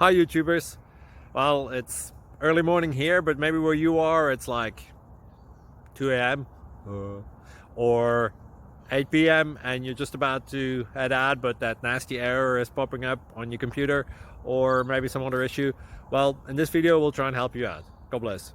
Hi YouTubers. Well, it's early morning here, but maybe where you are it's like 2 a.m. or 8 p.m. and you're just about to head out, but that nasty error is popping up on your computer, or maybe some other issue. Well, in this video we'll try and help you out. God bless.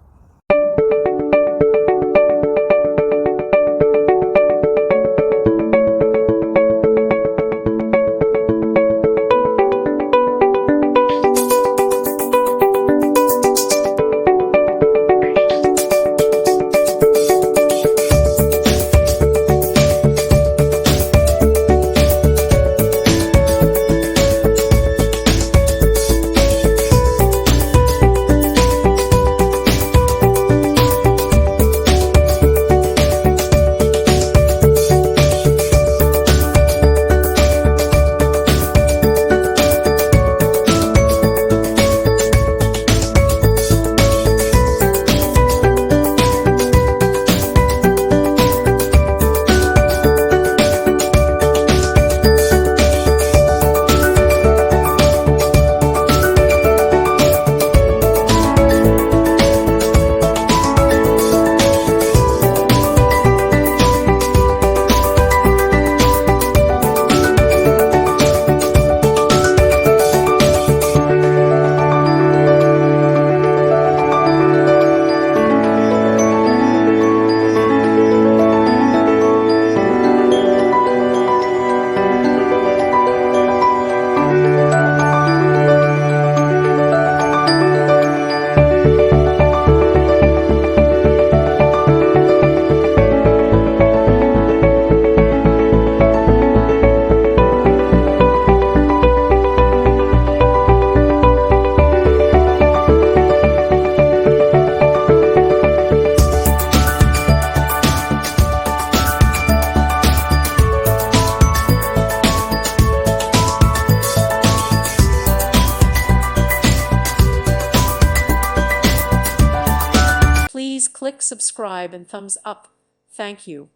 Please click subscribe and thumbs up. Thank you.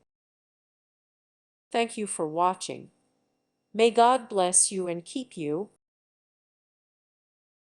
Thank you for watching. May God bless you and keep you.